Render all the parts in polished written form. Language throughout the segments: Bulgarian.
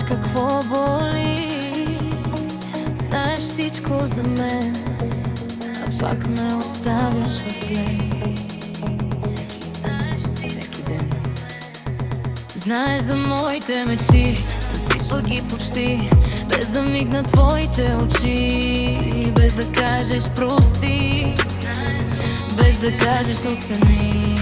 какво боли. Знаеш всичко за мен, а пак ме оставяш в плен. Всеки ден. Знаеш за моите мечти, съсипа ги почти, без да мигна твоите очи, без да кажеш прости, без да кажеш остани.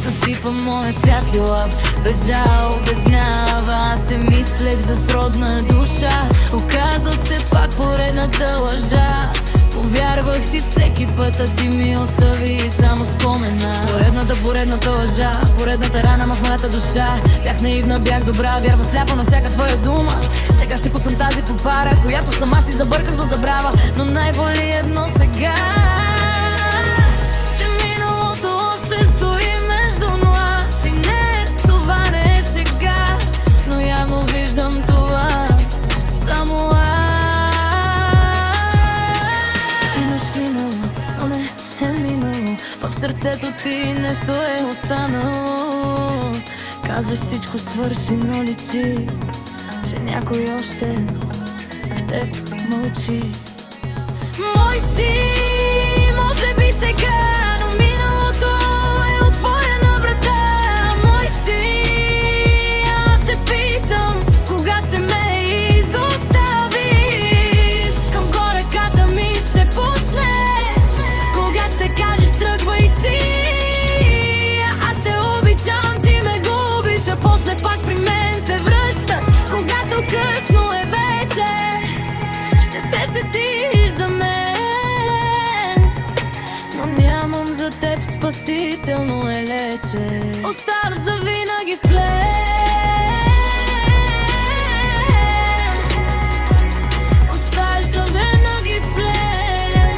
Съсипа моя свят любов, без жал, без гняв. Аз те мислех за сродна душа, оказа се пак поредната лъжа. Повярвах ти всеки път, а ти ми остави само спомена. Поредната лъжа, поредната рана в моята душа. Бях наивна, бях добра, вярвам сляпо на всяка твоя дума. Сега ще пуснам тази попара, която сама си забърках до забрава. Но най-боли едно сега, че миналото още стои между нас. И не, това не е шега, но явно виждам това само аз. Имаш минало, но не е минало. В сърцето ти нещо е останало. Казваш всичко свърши, но личи, че някой още в теб мълчи. Мой си, може би сега, но миналото е отворена врата. Мой си, аз се питам, кога ще ме изоставиш. Към гореката ми ще пуснеш, кога ще кажеш тръгвай си. Аз те обичам, ти ме губиш, а после пак при мен се връщаш. Когато късно е вече, ще се сетиш за мен, но нямам за теб спасително елече. Оставаш завинаги в плен. Оставаш завинаги в плен.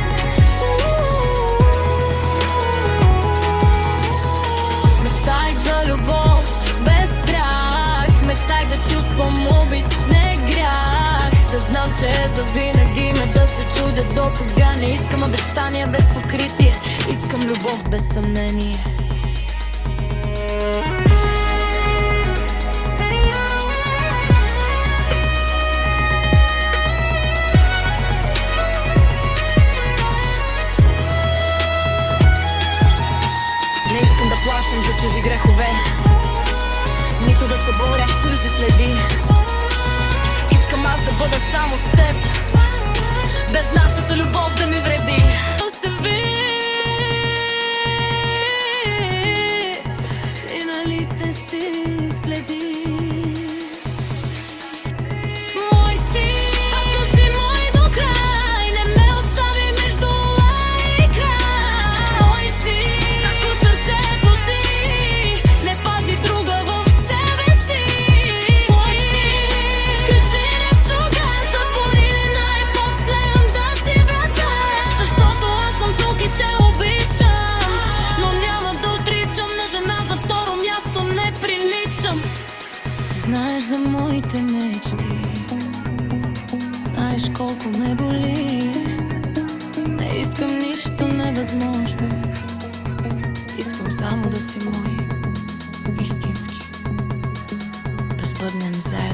Мечтаех за любов без страх, мечтаех да чувствам обич, не грях. Да знам, че е завинаги, ме да се чудя до кога. Не искам обещания без покритие, искам любов без съмнение. Не искам да плащам за чужди грехове, нито да се боря с чужди следи. Искам аз да бъда само с теб, без нашата любов да ми вреди. Остави миналите си следи. Мой си, ако си мой до край, не ме остави между лай и край. Мой си, ако сърцето ти не пази друга в себе си. Мой си, кажи не в друга, затвори ли най-последната си врата. Защото аз съм тук и те обичам, но няма да отричам, на жена за второ място не приличам. Знаеш за моите мечти, знаеш колко ме боли. Не искам нищо невъзможно, искам само да си мой истински, да спъднем заедно.